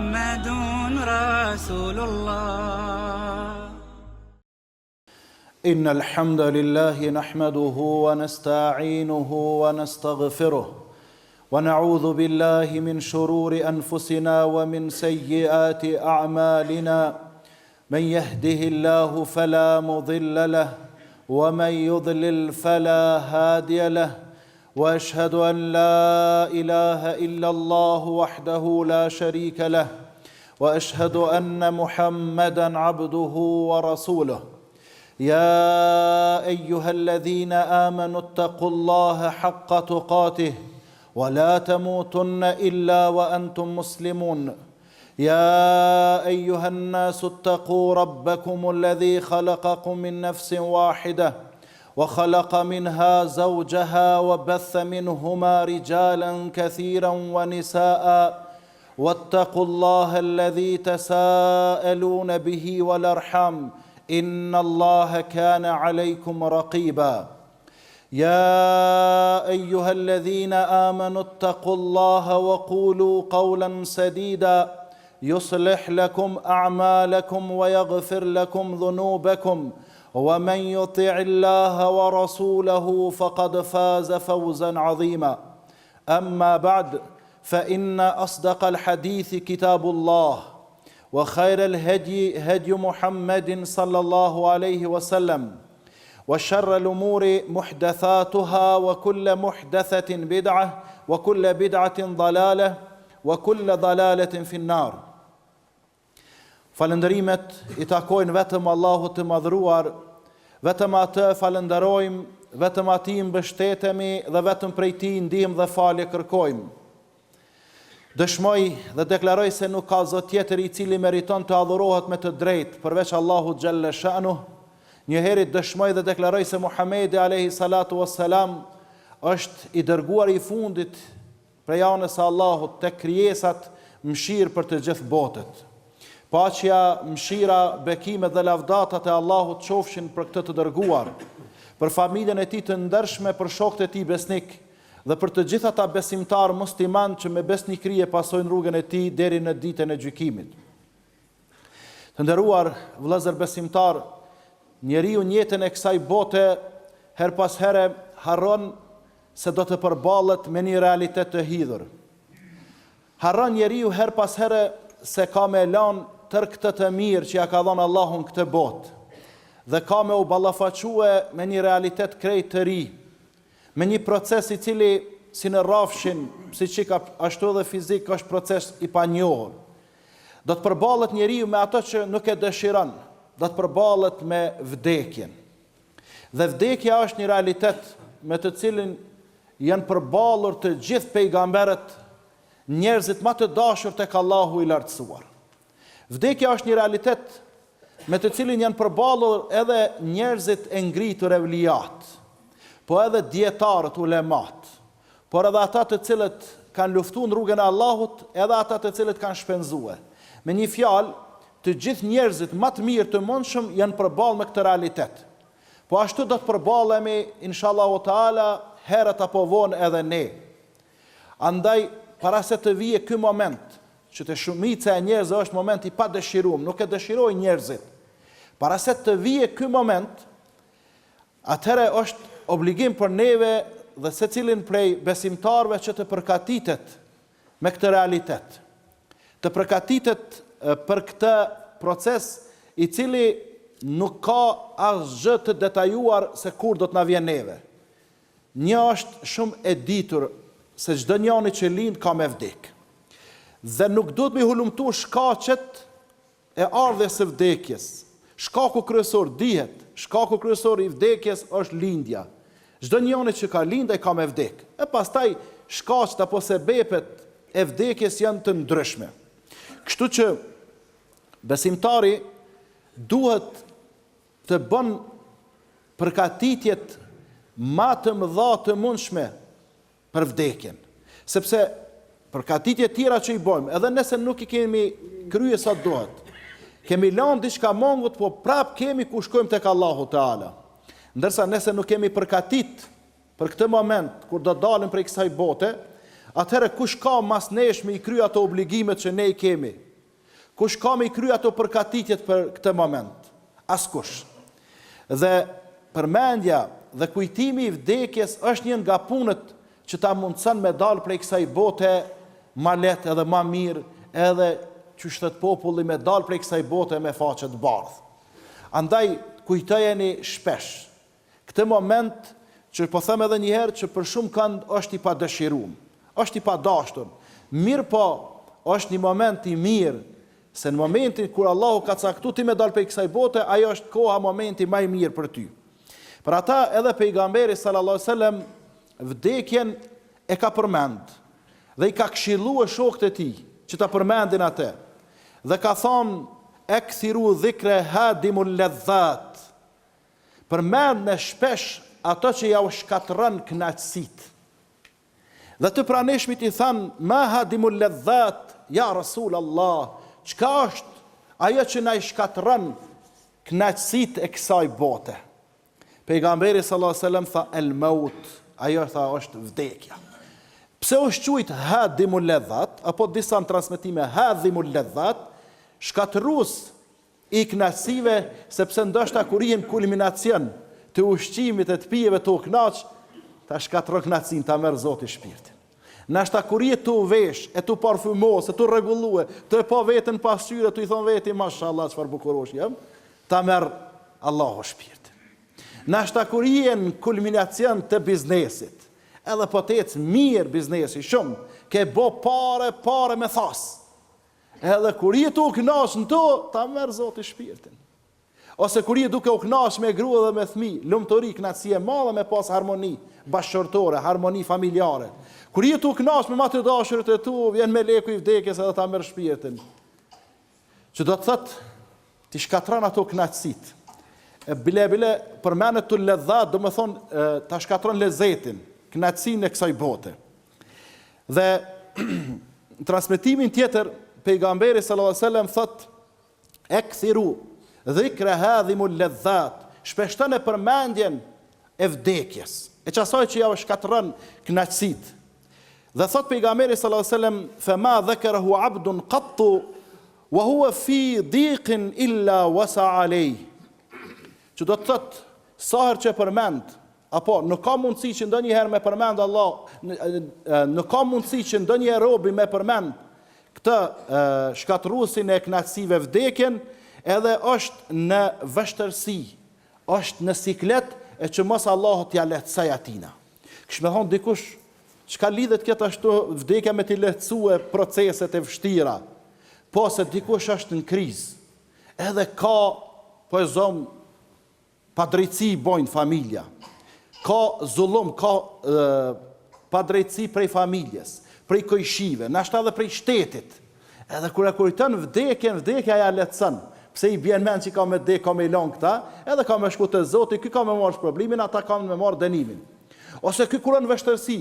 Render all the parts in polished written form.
محمد رسول الله. إن الحمد لله نحمده ونستعينه ونستغفره ونعوذ بالله من شرور أنفسنا ومن سيئات أعمالنا من يهده الله فلا مضل له ومن يضلل فلا هادي له وأشهد أن لا إله إلا الله وحده لا شريك له وأشهد أن محمدا عبده ورسوله. يا أيها الذين آمنوا اتقوا الله حق تقاته ولا تموتن إلا وأنتم مسلمون. يا أيها الناس اتقوا ربكم الذي خلقكم من نفس واحدة وخلق منها زوجها وبث منهما رجالا كثيرا ونساء واتقوا الله الذي تساءلون به والأرحام إن الله كان عليكم رقيبا. يا أيها الذين آمنوا اتقوا الله وقولوا قولا سديدا يصلح لكم أعمالكم ويغفر لكم ذنوبكم ومن يطع الله ورسوله فقد فاز فوزا عظيما. أما بعد فإن أصدق الحديث كتاب الله وخير الهدي هدي محمد صلى الله عليه وسلم وشر الأمور محدثاتها وكل محدثة بدعة وكل بدعة ضلالة وكل ضلالة في النار. Falëndërimet I takojnë vetëm Allahut të madhruar, vetëm atë falënderojmë, vetëm atij mbështetemi dhe vetëm prej tij ndihmë dhe falje kërkojmë. Dëshmoj dhe deklaroj se nuk ka Zot tjetër I cili meriton të adhurohet me të drejtë përveç Allahut xhalla sha'nuh. Njëherë dëshmoj dhe deklaroj se Muhamedi alayhi salatu wassalam është I dërguar I fundit prej anës së Allahut tek krijesat, mëshirë për të gjithë botët. Paqja, mëshira, bekimet dhe lavdatat e Allahut qofshin për këtë të dërguar, për familjen e tij të ndershme, për shokët e tij besnik dhe për të gjithë ata besimtar musliman që me besnikëri e pasojnë rrugën e tij deri në ditën e gjykimit. Të nderuar vëllezër besimtar, njeriu në jetën e kësaj bote her pas here harron se do të përballet me një realitet të hidhur. Harron njeriu her pas here se ka me lanë tër këtë të mirë që ja ka dhënë Allahun këtë botë dhe ka me u ballafaque me një realitet krejt të ri, me një proces I cili si në rrafshin, psiqik ashtu edhe fizik është proces I panjohur. Do të përballet njeriu me ato që nuk e dëshiron, do të përballet me vdekjen. Dhe vdekja është një realitet me të cilin janë përballur të gjithë pejgamberët, njerëzit më të dashur tek Allahu I lartësuar. Vdekja është një realitet me të cilin janë përballur edhe njerëzit e ngritur evlijat, po edhe dietarët ulemat, por edhe ata të cilët kanë luftuar në rrugën e Allahut, edhe ata të cilët kanë shpenzuar. Me një fjalë, të gjithë njerëzit më të mirë të mundshëm janë përballur me këtë realitet. Po ashtu do të përballemi inshallahu taala herët apo vonë edhe ne. Andaj para se të vijë ky moment, që të shumica e njerëzve është moment I padëshiruar, nuk e dëshirojnë njerëzit. Para se të vijë ky moment, atëherë është obligim për neve dhe secilin prej besimtarëve që të përgatitet me këtë realitet. Të përgatitet për këtë proces I cili nuk ka asgjë të detajuar se kur do të na vjen neve. Një është shumë e ditur se çdo njeri që lind ka me vdek. Dhe nuk duhet me hulumtu shkaqet e ardhes së vdekjes. Shkaku kryesor dihet, shkaku kryesor I vdekjes është lindja. Çdo njeri që ka lind ai ka me vdek. E pastaj shkaqet apo sebepet e vdekjes janë të ndryshme. Kështu që besimtari duhet të bën përgatitjet më të mëdha të mundshme për vdekjen. Sepse përgatitje tjera që I bëjmë, edhe nëse nuk I kemi krye sa duhet, kemi lënë diçka mungut, po prap kemi ku shkojmë tek Allahu Teala. Ndërsa nëse nuk kemi përgatit për këtë moment kur do dalim prej kësaj bote, atëherë kush ka mas nesh me I krye ato obligimet që ne I kemi, Kush ka me i kry ato përkatitjet për këtë moment? Askush. Dhe përmendja dhe kujtimi i vdekjes është një nga punët që ta mundësën me dalë prej kësaj bote ma letë edhe ma mirë, edhe që shtet populli me dalë prej kësaj bote me faqet bardhë. Andaj kujtojeni shpesh këtë moment që po them edhe njëherë që për shumë kënd është i pa dëshirum, është i pa dashtur. Mirë po, është një moment i mirë, se në momentin kur Allahu ka caktuar ti me dalë prej kësaj bote, ajo është koha, momenti më i mirë për ty. Për ata edhe pejgamberi sallallahu alajhi wasallam vdekjen e ka përmend dhe i ka këshilluar shokët e tij që ta përmendin atë. Dhe ka thonë ekthiru dhikre hadimul ladhat. Përmend në shpesh ato që ja u shkatërron kënaqësitë. Dhe të praneshmit i thanë ma hadimul ladhat ja Rasul Allah, çka është ajo që na i shkatërron kënaqësitë e kësaj bote? Pejgamberi sallallahu alajhi wasallam tha el maut, ajo tha është vdekja. Pse është quajt hadimul ladhat, apo disa në transmetime hadimul ladhat, shkatërrues i kënaqësive, sepse ndoshta kur jeni kulminacion të ushqimit e të pijeve të u kënaq, ta shkatërron kënaqësinë, ta merr Zoti shpirtin. Nashta kur je të vesh, e të parfumos, e të rregullue, të e pa veten pasqyrë, të i thon veti mashallah çfarë bukurosh jam, ta merr Allahu shpirtin. Nashta kur je në kulminacion të biznesit, edhe po të ecë mirë biznesi shumë, ke bo pare me thas. Edhe kur je të u kënaq në to, ta merr Zoti shpirtin. Ose kur je duke u kënaq me grua dhe me fëmijë, lumturi, kënaqësi e madhe me pas harmoni bashkëshortore, harmoni familjare. Kur je të u kënaq me të dashurit e tu, vjen meleku i vdekjes edhe ta merr shpirtin. Që do të thotë ti shkatron ato kënaqësitë. Bile përmenet të ledhat, do më thonë ta shkatron lezetin, kënaqësinë e kësaj bote. Dhe në transmetimin tjetër, pejgamberi sallallahu alajhi wasallam thot ekthiru dhikra hadhimul ledhat, shpeshtën e përmendjen e vdekjes, e qasaj që ja u shkatron kënaqësitë. Dhe thot pejgamberi sallallahu alajhi wasallam fema dhakarahu abdun qattu wa huwa fi diqin illa wasa alayhi. Që do të thotë, sa herë që përmend, apo nuk ka mundësi që ndonjëherë me përmend Allah, nuk ka mundësi që ndonjë robi me përmend këtë shkatërruesin e kënaqësive vdekjen, edhe është në vështërsi, është në siklet e që mos Allahu t'ja lehtësaj atina. Kështu me thonë dikush, çka lidhet këtë ashtu vdekja me t'i lehtësue proceset e vështira, po se dikush është në krizë, edhe ka, po e zonë, padrejtësi bojnë familja, ka zullum, ka padrejtësi prej familjes, prej kojshive, nashta dhe prej shtetit. Edhe kur e kujton vdekja ja lehtëson. Pse i bjen mend që ka me vdek, ka me i lënë këta, edhe ka me shku te Zoti, ky ka me marrë problemin, ata kanë me marrë dënimin. Ose ky kur në vështërsi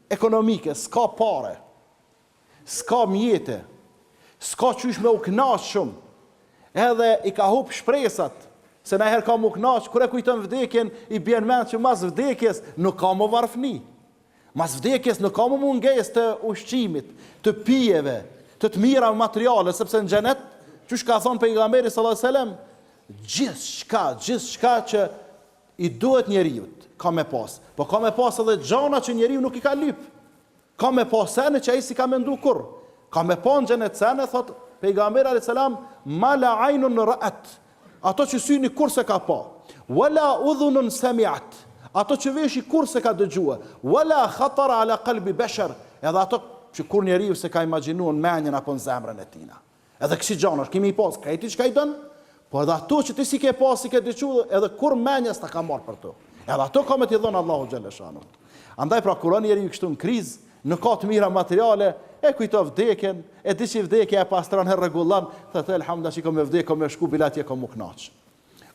ekonomike, s'ka pare, s'ka mjete, s'ka qysh me u kënaq shumë, edhe i ka hup shpresat. Se na herë ka mu kënaq, kur e kujton vdekjen, i bjen mend që mas vdekjes nuk ka më varfëni. Mas vdekjes nuk ka më mungesë të ushqimit, të pijeve, të mira materiale, sepse në xhenet, çush ka thënë pejgamberi sallallahu alajhi wasallam, gjithçka që i duhet njeriu ka me pas. Po ka me pas edhe gjana që njeriu nuk i ka lyp. Ka me pas sene që ai si ka mendu kurr. Ka me pas në xhenet sene, thot pejgamberi alayhis salam, ma la aynun ra'at. Ato që syni kur se ka pa, wala udhunun samiat, ato që veshi kur se ka dëgjua, wala khatara ala qalbi bashar, edhe ato që kur njeriu se ka imagjinuar në mendjen apo në zemrën e tina. Edhe kësi gjanash, kemi i pas, krejti që ka i dënë, po edhe ato që ti si ke pas, si ke dëgjuar, edhe kur mendjes ta ka marrë për to. Edhe ato ka me t'i dhënë Allahu xhaleshanu. Andaj pra kur njeriu kështu në krizë, në ka të mira materiale, e kujto vdekjen, e di që vdekja e pastron herë rregullon, thotë elhamdullah që kam vdekë, kam shku bilatje kam u kënaq.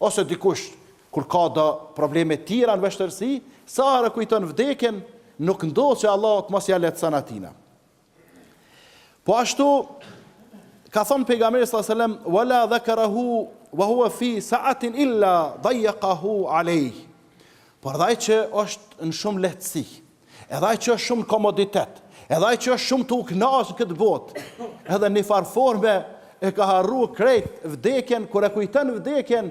Ose dikush kur ka do probleme të tjera në vështërsi, sa herë kujton vdekjen, nuk ndodh që Allah të mos ja lehtëson atina. Po ashtu ka thënë pejgamberi sallallahu alajhi wasallam, wala dhakarahu wa huwa fi sa'atin illa dayyaqahu alayhi. Por ai që është në shumë lehtësi, edhe ai që është shumë komoditet, edhe ai që është shumë të u kënaqur në këtë botë, edhe në farë forme e ka harru krejt vdekjen, kur e kujton vdekjen,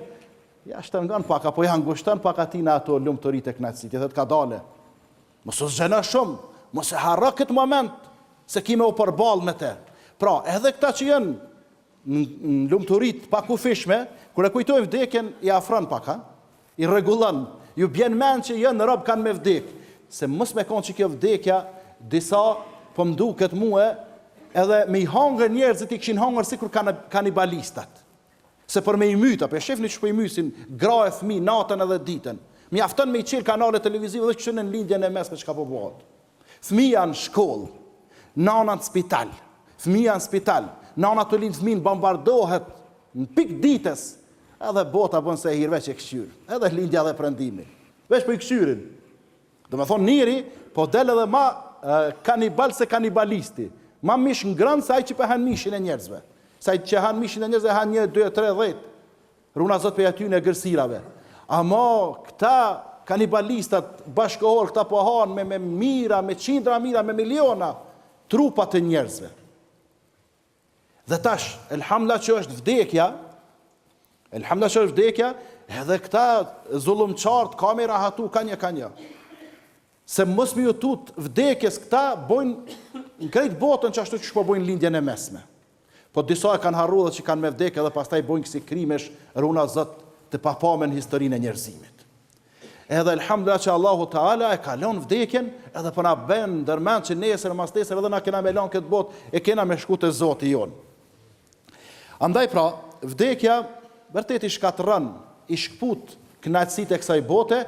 ja shtengon pak apo ja ngushton pak atina ato lumturitë e kënaqësitë, thotë ka dale. Mos u zgjeno shumë, mos e harro këtë moment se kime u përball me te. Pra, edhe këta që janë në lumturitë pa kufishme, kur e kujtojnë vdekjen, i afron pak, i rregullon. Ju bjen mend që janë rob kanë me vdek, se mos me konë që kjo vdekja disa po më duket mua edhe me i hangër njerëzit i kishin hangër sikur kanibalistat. Se për me i myta, për shefni që po i mysin gra e fëmi natën edhe ditën. Mjafton me i qelë kanale televizive dhe që në lindjen e mesme që ka po bëhet. Fëmija në shkollë, nana në spital, fëmija në spital, nana të lindë fëmin bombardohet në pik ditës, edhe bota bën se hirve që e këshyr, edhe lindja dhe prendimi. Vesh për i këshyrin. Dhe me thonë njëri, po del edhe ma kanibal se kanibalisti. Ma mish në grënë se aj që për hanë mishin e njerëzve. Se aj që hanë mishin e njerëzve hanë 1, 2, 3, 10. Runa zot për aty në gërsirave. Ama këta kanibalistat bashkohor, këta po hanë me mira, me qindra mira, me miliona trupat e njerëzve. Dhe tash, elhamdulillah që është vdekja, edhe këta zullumçart, kamera hatu, ka një. Se mos mi ju tut vdekjes këta bojnë në krejt botën që ashtu që po bojnë lindjen e mesme. Po disa e kanë harru dhe që kanë me vdekje dhe pastaj bojnë kësi krimesh runa zot të papamen historinë e njerëzimit. Edhe elhamdulillah që Allahu Teala e kalon vdekjen edhe për na bën ndërmend që nesër mas nesër edhe na kena me lanë këtë botë e kena me shku te Zoti jon. Andaj pra, vdekja vërtet i shkatërron, i shkput kënaqësitë e kësaj bote,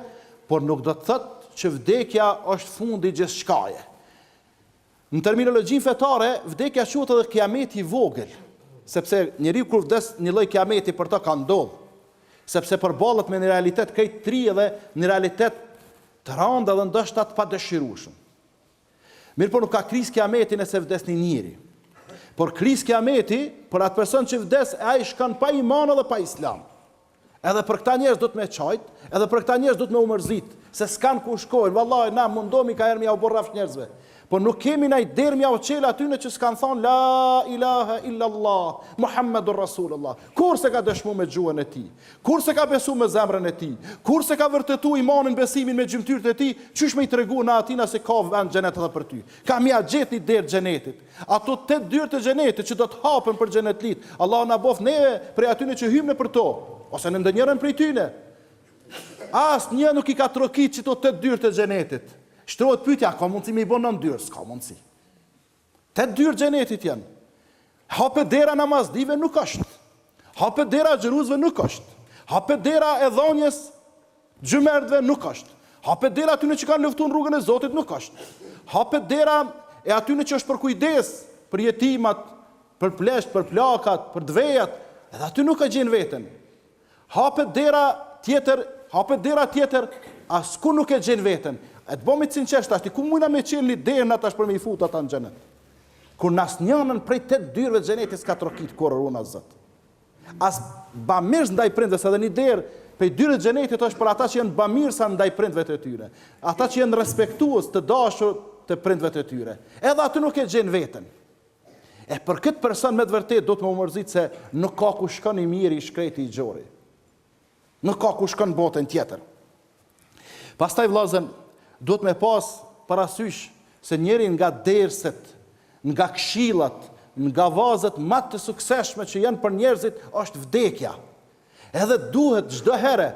por nuk do të thotë që vdekja është fundi gjithçkaje. Në terminologjinë fetare, vdekja quhet edhe kiameti i vogël, sepse njeriu kur vdes një lloj kiameti për të ka ndodhur, sepse përballet me një realitet krejt tri dhe një realitet të rëndë dhe ndoshta të padëshirueshëm. Mirë, por nuk ka krizë kiameti nëse vdes një njeri. Por krizë kiameti për atë person që vdes, ai shkon pa iman dhe pa islam. Edhe për këta njerëz do të me qajt, edhe për këta njerëz do të me umërzit, se s'kan ku shkojnë, vallahi na mundomi ka herë mja u borrafsh njerëzve. Po nuk kemi na i derë mja u qela atyne që s'kan thonë la ilaha illallah, Muhammedur Rasulullah. Kur se ka dëshmu me gjuhën e ti, kur se ka besu me zemrën e ti, kur se ka vërtetu imanin besimin me gjymtyrët e ti, qysh me i tregu na atina se ka vend xhenet edhe për ty. Ka mja gjet një derë xhenetit. Ato 8 dyrë të xhenetit që do të hapen për xhenetlit. Allah na bof neve prej atyne që hymne për to, ose në ndonjërin prej tyne. Asnjë nuk i ka trokit që to 8 dyrë të xhenetit. Shtrohet pyetja, ka mundësi me i bon 9 dyrë? S'ka mundësi. 8 dyrë xhenetit janë. Hapet dera namazdive nuk është. Hapet dera xheruzve nuk është. Hapet dera e dhonjes xhumerdve nuk është. Hapet dera atyne që kanë luftuar në rrugën e Zotit nuk është. Hapet dera e atyne që është për kujdes, për jetimat, për plesht, për plakat, për dvejat, edhe aty nuk ka gjen veten. Hapet dera tjetër, asku nuk e gjen veten. E të bëmi të sinqesht ashti, ku mujna me qenë një derë në tash për me i fut ata në xhenet? Kur nas njënën prej 8 dyrëve të xhenetit s'ka trokit korër unë as zot. As bamirës ndaj prindve, se edhe një derë prej dyrëve të xhenetit është për ata që janë bamirësa ndaj prindve të tyre. Ata që janë respektues të dashur të prindve të tyre. Edhe aty nuk e gjen veten. E për këtë person me të vërtet do të më mërzit se nuk ka ku shkon i miri i shkreti i gjori. Nuk ka ku shkon botën tjetër. Pastaj vllazën, duhet me pas parasysh se njëri nga derset, nga këshillat, nga vazët më të suksesshme që janë për njerëzit është vdekja. Edhe duhet çdo herë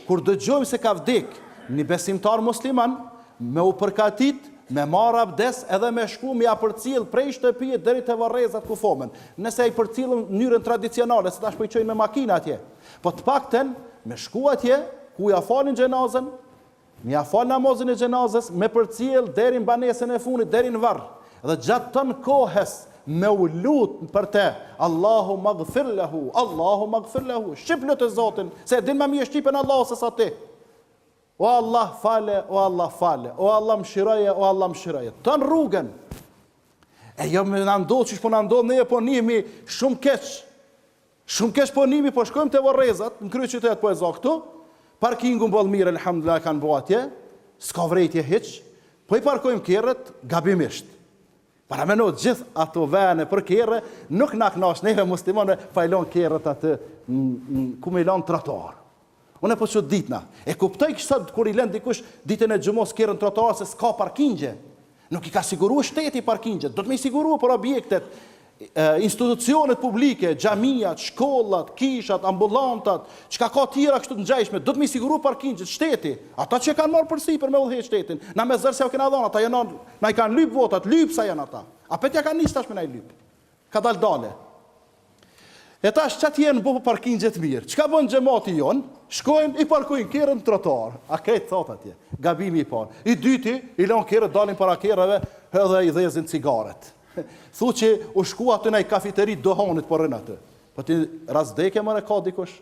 kur dëgjojmë se ka vdek një besimtar musliman, me u përkatit, me marr abdes edhe me shku me ja përcjell prej shtëpie deri te varrezat ku fomen. Nëse ai përcjell në mënyrën tradicionale, se tash po i çojnë me makinë atje. Po të paktën me shku atje ku ja falin xhenazën, me ja fal namazin e xhenazës, me përcjell deri në banesën e fundit, deri në varr. Dhe gjatë ton kohës me u lut për te, Allahu maghfir lahu, Allahu maghfir lahu. Shqip lut e Zotin, se din më mirë shqipen Allahu se sa ti. O Allah fale, o Allah fale, o Allah mëshiroje, o Allah mëshiroje. Ton rrugën. E jo me na ndodh çish po na ndodh ne po nihemi shumë keq. Shumë keq po nihemi, po shkojmë te varrezat, në kryeqytet po e za këtu. Parkingu mboll mirë, elhamdulillah kanë bo atje, s'ka vrejtje hiç, po i parkojmë kerrët gabimisht. Para meno gjithë ato vene për kerre, nuk na knash neve muslimane pa i lon kerret atë ku me i lon trotuar. Unë po çu ditna. E kuptoj sot kur i lën dikush ditën e xumos kerrën trotuar se s'ka parkingje. Nuk i ka siguruar shteti parkingjet, do të më siguruar për objektet, institucionet publike, xhamiat, shkollat, kishat, ambulantat, çka ka tjera kështu të ngjashme, do të më siguruar parkingjet shteti. Ata që kanë marrë përsipër me udhëheq shtetin, na me zërsë u kena dhënë, ata janë na i kanë lyp votat, lypsa janë ata. Apo t'ja kanë nis tash me na i lyp. Ka dale. E tash çat janë bëu parkingje të mirë. Çka bën xhamati jon? Shkojnë i parkojnë kerrën trotuar. A krejt thot atje. Gabimi i parë. I dyti i lën kerrët dalin para kerrave edhe i dhezin cigaret. Thu që u shku aty në kafeteri dohanit po rën aty. Po ti razdeke më ka dikush.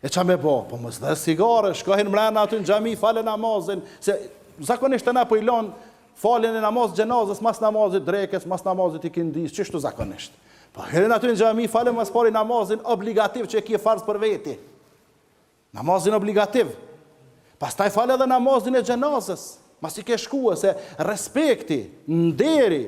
E qa me bo? Po mos dhe cigare, shkohin mrena aty në xhami, falen namazin, se zakonisht na po i lën falen e namaz xhenazës, mas namazit drekës, mas namazit i kindis, çështu zakonisht. Po herën aty në xhami falen mas pari namazin obligativ që e ki farz për veti. Namazin obligativ. Pastaj fale edhe namazin e xhenazës. Mas i ke shkuar se respekti, nderi,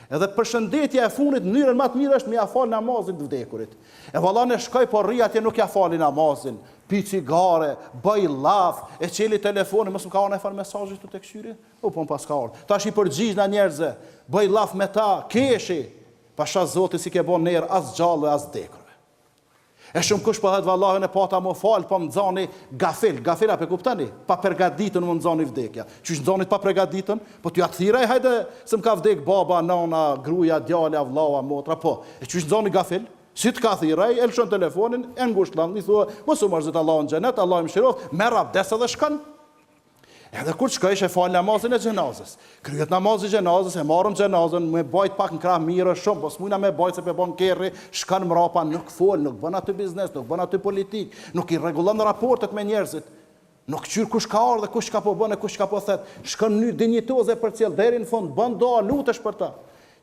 edhe përshëndetja e fundit në mënyrën më të mirë është me ia fal namazin të vdekurit. E vallane shkoj po rri atje nuk ja fali namazin, pi cigare, bëj llaf, e çeli telefonin, mos më ka ona fal mesazhe këtu tek këshyri. Po pas ka ardhur. Tash i përgjigj na njerëzve, bëj llaf me ta, keshi. Pasha Zoti si ke bon ner as gjallë as dekurve. E shumë kush po thot vallahin e pata më fal, po më nxani gafela pe kuptani, pa përgatitën më nxani vdekja. Qysh nxanit pa përgatitën? Po t'ju athiraj hajde se më ka vdek baba, nana, gruaja, djalja, vllava, motra, po. E qysh nxani gafel? Si të ka thiraj, e lëshon telefonin, e ngushtë i thua, mos u mërzit Allahu në xhenet, Allahu më shiroft, merr abdes edhe shkon. Edhe kur shkoj e fal namazin e xhenazës. Kryet namazi i xhenazës, e marrëm xhenazën, me bajt pak në krah mirë shumë, po s'mujna me bajt se pe bën kerri, shkon mrapa, nuk fol, nuk bën aty biznes, nuk bën aty politik, nuk i rregullon raportet me njerëzit. Nuk qyr kush ka ardhur, kush ka po bën e kush ka po thet. Shkon në dinjitoze për cil deri në fund, bën doa, lutesh për ta.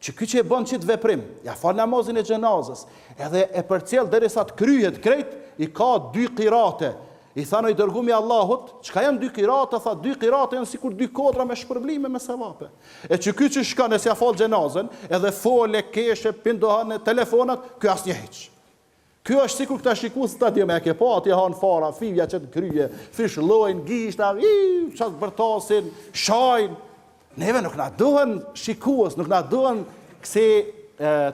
Që ky që e bën çit veprim, ja fal namazin e xhenazës, edhe e përcjell derisa të kryhet krejt, i ka 2 qirate. I thanë i dërgumi Allahut, çka janë 2 qirate, tha 2 qirate janë sikur 2 kodra me shpërblime me sevape. E që ky që shkon e si ja fal xhenazën, edhe fole, keshe, pindohane, telefonat, ky asnjë hiç. Ky është sikur këta shikues stadium e ke pa, atje han fara, fivja që të kryje, fish llojin, gishta, çat bërtasin, shajin. Neve nuk na duhen shikues, nuk na duhen këse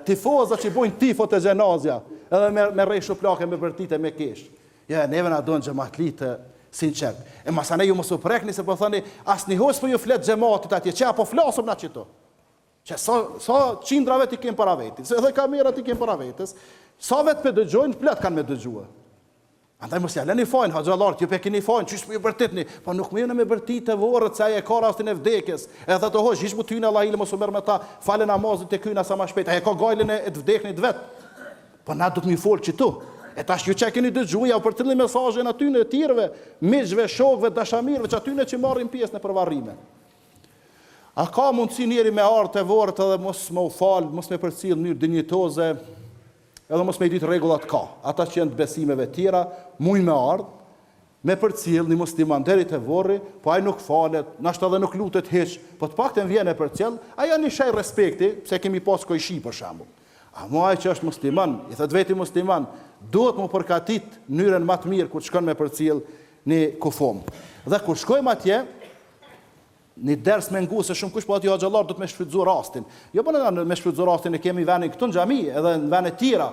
tifoza që bojnë tifo të xhenazja, edhe me rreshu plake me bërtite me kesh. Ja, neve na duhen xhamatlitë sinqert. E masane ju mos u prekni se po thoni asnjë hos po ju flet xhamatit atje, çka po flasim na çito. Që sa qindrave ti kem para vetit, se edhe kamerat ti kem para vetes, sa vet pe dëgjojnë, plot kanë me dëgjuar. Andaj mos ja lëni fajin, haxhallar, ju pe keni fajin, çish po ju bërtitni, po nuk më jeni me bërtitë vorrët se ai e ka rastin e vdekjes. Edhe ato hoç hiç mutyna Allah ile mos u merr me ta, falë namazit te kyna sa më shpejt. Ai ka gajlën e të vdeknit vet. Po na do të më fol çitu. E tash ju që keni dëgjuar ja për të dhënë mesazhin aty në të tjerëve, miqve, shokëve, dashamirëve, që aty në që marrin pjesë në përvarrime. A ka mundësi njeri me ardh të vorët edhe mos më u fal, mos me përcjell në mënyrë dinjitoze, edhe mos me ditë rregullat ka. Ata që janë të besimeve tjera, mujnë me ardh, me përcjell një musliman deri te vorri, po ai nuk falet, nashta edhe nuk lutet hiç, po të paktën vjen e përcjell, ai janë një shaj respekti, pse kemi pas kojshi për shembull. A muaj që është musliman, i thot veti musliman, duhet më përkatit mënyrën më të mirë kur shkon me përcjell në kufom. Dhe kur shkojmë atje, në ders me ngu se shumë kush po aty haxhallar do të më shfrytëzoj rastin. Jo po ne me shfrytëzoj rastin e kemi vënë këtu në xhami, edhe në vende të tjera.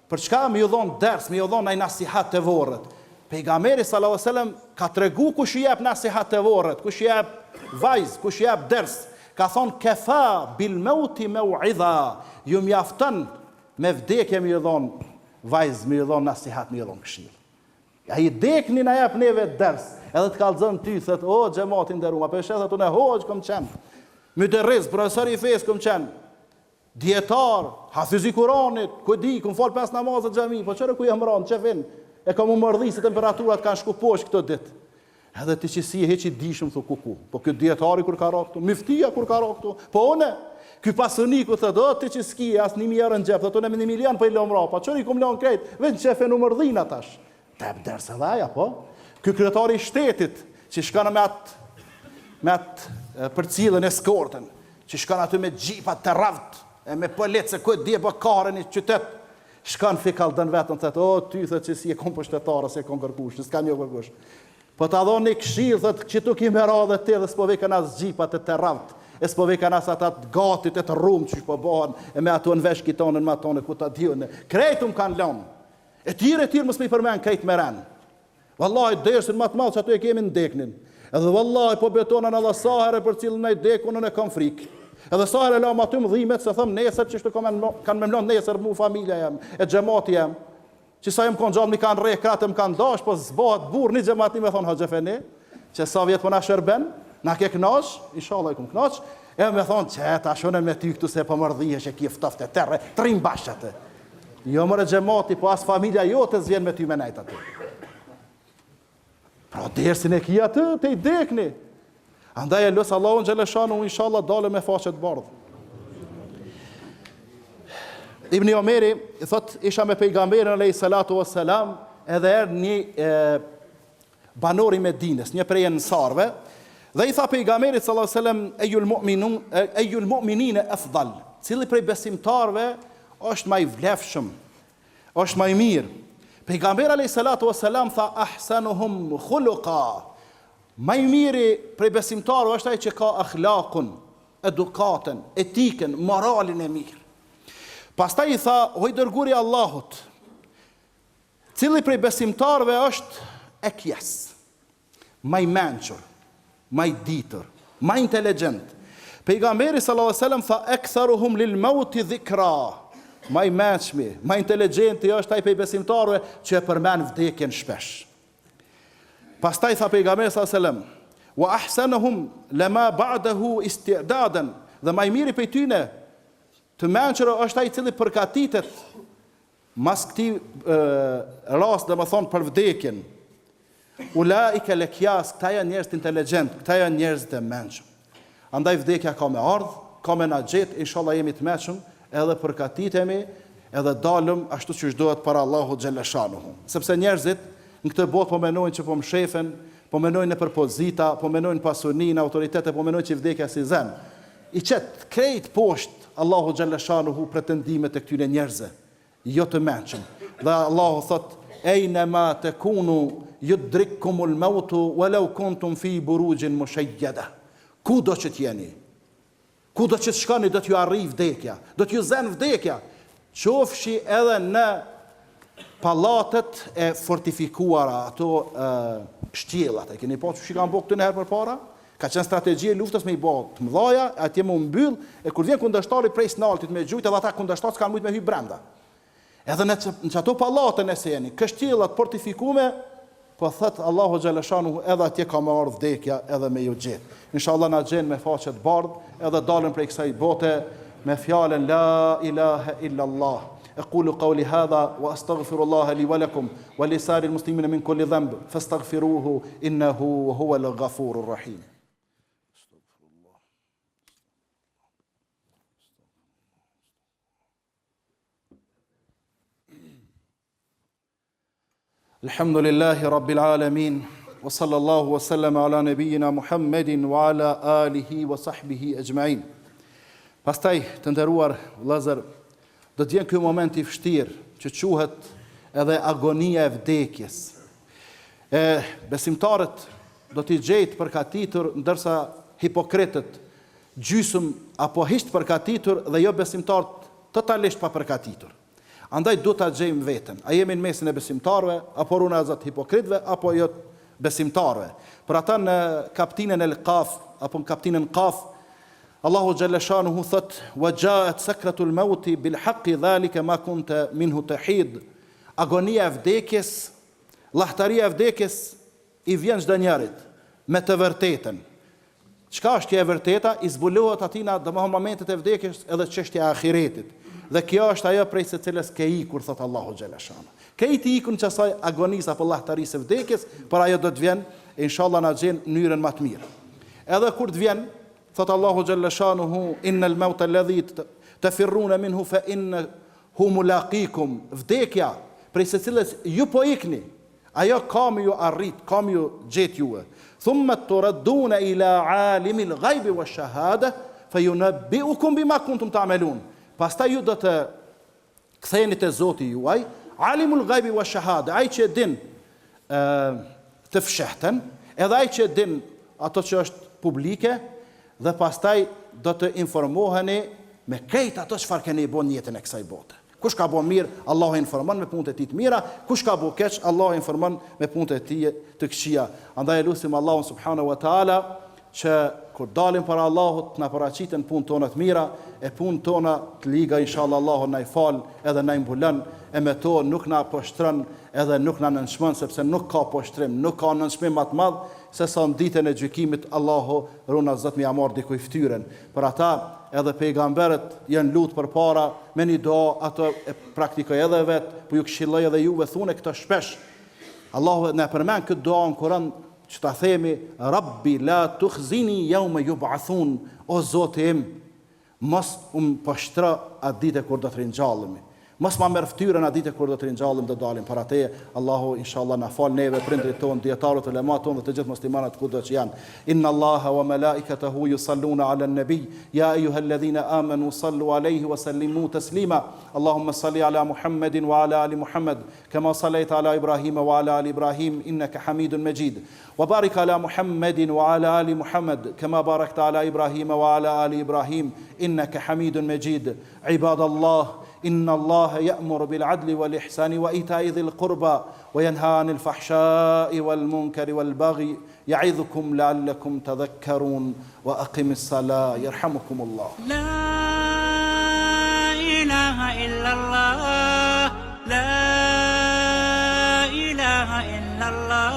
Për çka më ju dhon ders, më ju dhon ai nasihat të vorrët. Pejgamberi sallallahu alajhi wasallam ka tregu kush i jep nasihat të vorrët, kush i jep vajz, kush i jep ders. Ka thonë kefa bil mauti mau'idha, ju mjafton me vdekje më ju dhon vajz, më ju dhon nasihat, më ju dhon këshill. Ai dekni na jap neve ders, edhe të kallzon ty thot o xhamati nderuar, po shet atë në hoj kom qen. Mëderris, profesor i fes kom qen. Dietar, hafiz i Kuranit, ku di, kum fal 5 namazet xhami, po çfarë ku jam rënë, çevin. E kam u mordhi se temperaturat kanë shku poshtë këtë ditë. Edhe ti që si e heq i dishëm thu kuku. Po ky dietari kur ka ra këtu, miftia kur ka ra këtu. Po une, ky pasoniku thotë, "O ti që ski as 1.000 euro në xhep, thotë unë me 1 milion po i lëm rapa. Çori kum lën krejt, vetë çefen u mordhin atash." Tep dersa vaja po. Ky kryetari i shtetit që shkon me atë përcjellën e skortën, që shkon aty me gjipa të rravt, e me polic se kujt dje kare një qytet, shkon fikall dën vetën, thët, o, ty thët që si e kom pushtetarë, si e kom kërkush, s'ka një kërkush. Po ta dhon një këshill, thët, që tu kime radhe ti dhe s'po vekën as gjipat e të rravt, e s'po vekën as ata të gatit e të rrumë që shpo bëhen, e me ato në vesh kitonën, me ato në ku ta diune. Krejtum kanë lënë. E tjere mos me i përmen krejt me ren. Wallahi dersin më të madh që ato e kemi ndeknin. Edhe wallahi po betonan edhe sa herë për cilën ai dekun unë kam frikë. Edhe sa herë lam aty mdhimet se them nesër çështë kanë më mlon nesër mu familja jam, e xhamati jam. Që sa jam kon gjallë mi kanë rre kratë më kanë dash, po zbohet burr një xhamati më thon Hoxha Feni, që sa vjet po na shërben, na ke kënaq, inshallah e kum kënaq. E më thon çe ta shonë me ty këtu se po mrdhihesh e ki ftoftë terre, trim bashkate. Jo më xhamati, po as familja jote s'vjen me ty me najt aty. Pra dersin e kia aty, te i dekni. Andaj e lësë Allahun Gjeleshanu, inshallah dale me faqet bardhë. Ibni Omeri, thot, isha me pejgamberin alayhi salatu wassalam, edhe erë një banori Medines, një prej ensarve, dhe i tha pejgamberit sallallahu alaihi wasallam, ejul mu'minine afdal, cili prej besimtarve është më i vlefshëm, është më i mirë. Pejgamberi alayhi salatu wassalam tha ahsanuhum khuluqa. Më i miri prej besimtarëve është ai që ka akhlakun, edukatën, etikën, moralin e mirë. Pastaj i tha, o i dërguari i Allahut, cili prej besimtarëve është e kjes, më i mençur, më i ditur, më inteligjent. Pejgamberi sallallahu alaihi wasallam tha aktharuhum lil maut dhikra. Më i mençmi, më inteligjenti është ai prej besimtarëve që e përmend vdekjen shpesh. Pastaj tha pejgamberi sallallahu alaihi wasallam, wa ahsanuhum lama ba'dahu isti'dadan, dhe më i miri prej tyre të mençur është ai i cili përgatitet mas këtij rast, domethënë për vdekjen. Ulaika lekyas, këta janë njerëz të inteligjent, këta janë njerëz të mençur. Andaj vdekja ka me ardh, ka me na gjet, inshallah jemi të mençur, edhe përgatitemi, edhe dalëm ashtu siç duhet para Allahut Gjeleshanuhu. Sepse njerëzit në këtë botë po menojnë që po më shefen, po menojnë për pozita, po menojnë pasurinë, autoritete, po menojnë që vdekja si zem. I qet krejt poshtë Allahu Gjeleshanuhu pretendimet e këtyre njerëzve, jo të mençëm. Dhe Allahu thot, ejnema takunu yudrikkumul mautu walau kuntum fi burujin mushayyada. Kudo që t'jeni, kudo që t'shkoni, do t'ju arrijë vdekja, do t'ju zen vdekja, qofshi edhe në pallatet e fortifikuara, ato shtjellat, e keni pa që kanë bërë këtu në herë përpara? Ka qenë strategji e luftës me i bë të mëdhaja, atje më mbyll, e kur vjen kundërshtari prej snaltit me gjujt, edhe ata kundërshtarë s'kan mujt me hyj brenda. Edhe në ato pallate nëse jeni, kështjellat fortifikume, po thot Allahu Gjeleshanuhu, edhe atje ka më ardhur vdekja edhe me ju gjet. Inshallah na gjen me faqe të bardhë, edhe dalën prej kësaj bote me fjalën la ilaha illa Allah. أقول قولي هذا وأستغفر الله لي ولكم ولسائر المسلمين من كل ذنب فاستغفروه إنه هو الغفور الرحيم. الحمد لله رب العالمين وصلى الله وسلم على نبينا محمد وعلى آله وصحبه أجمعين. Pastaj të nderuar vëllezër, do të jenë ky moment i vështirë që quhet edhe agonia e vdekjes. Besimtarët do t'i gjejtë përgatitur, ndërsa hipokritët gjysmë apo hiç përgatitur dhe jo besimtarët totalisht pa përgatitur. Andaj do ta gjejmë veten. A jemi në mesin e besimtarëve apo runa azat hipokritëve apo jo besimtarëve? Për ata në kaptinën e Qaf apo në kaptinën Qaf, Allahu Gjeleshanuhu thot, wa jaat sakratul mauti bil haqqi dhalika ma kunta minhu tahid. Agonia e vdekjes, lahtaria e vdekjes i vjen çdo njerit me të vërtetën. Çka është kjo e vërteta? I zbulohet atina domethënë momentet e vdekjes edhe çështja e ahiretit. Dhe kjo është ajo prej së cilës ke ikur, thot Allahu Gjeleshanu. Ke i të ikur në qasaj agonisë apo lahtarisë e vdekjes, për ajo do të vjen, inshallah na gjen mënyrën më të mirë. Edhe kur të vjen, thot Allahu Gjeleshanuhu, innal mauta alladhi tafirruna minhu fa innahu mulaqikum. Vdekja prej së cilës ju po ikni, ajo kam ju arrit, kam ju gjet juve. Thumma turadduna ila alimil ghaibi wash shahada fayunabbi'ukum bima kuntum ta'malun. Pastaj ju do të ktheheni te Zoti juaj, alimul ghaibi wa shahada, ai që din të fshehtën, edhe ai që din ato që është publike, dhe pastaj do të informoheni me krejt ato çfarë keni bën në jetën e kësaj bote. Kush ka bën mirë, Allahu informon me punët e tij të mira, kush ka bën keq, Allahu informon me punët e tij të këqija. Andaj lutim Allahun subhanahu wa taala që kur dalim para Allahut na paraqiten punët tona të mira, e punët tona të liga inshallah Allahu na i fal edhe na i mbulon, e me to nuk na poshtron edhe nuk na nënçmon, sepse nuk ka poshtrim, nuk ka nënçmim më të madh se sa në ditën e gjykimit Allahu runa Zot më jamor dikuj fytyrën. Për ata edhe pejgamberët janë lut përpara me një dua, ato e praktikoj edhe vet, po ju këshilloj edhe juve thune këtë shpesh. Allahu na përmend këtë dua në Kur'an që ta themi Rabbi la tukhzini yawma yub'athun, o Zoti im, mos poshtro atë ditë kur do të ringjallemi. Mos ma merr fytyrën atë ditë kur do të ringjallim do dalim para teje. Allahu inshallah na fal neve, prindrit tonë, dietarët, ulemat tonë dhe të gjithë muslimanët kudo që janë. Inna Allaha wa malaikatahu yusalluna ala an-nabi ya ayyuhalladhina amanu sallu alayhi wa sallimu taslima. Allahumma salli ala Muhammadin wa ala ali Muhammad kama sallaita ala Ibrahim wa ala ali Ibrahim innaka Hamidun Majid. Wa barik ala Muhammadin wa ala ali Muhammad kama barakta ala Ibrahim wa ala ali Ibrahim innaka Hamidun Majid. Ibadallah, إن الله يأمر بالعدل والإحسان وإيتاء ذي القربى وينهى عن الفحشاء والمنكر والبغي يعظكم لعلكم تذكرون وأقم الصلاة يرحمكم الله. لا إله إلا الله لا إله إلا الله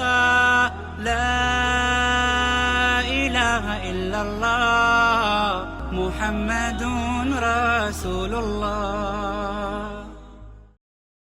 لا إله إلا الله محمد رسول الله.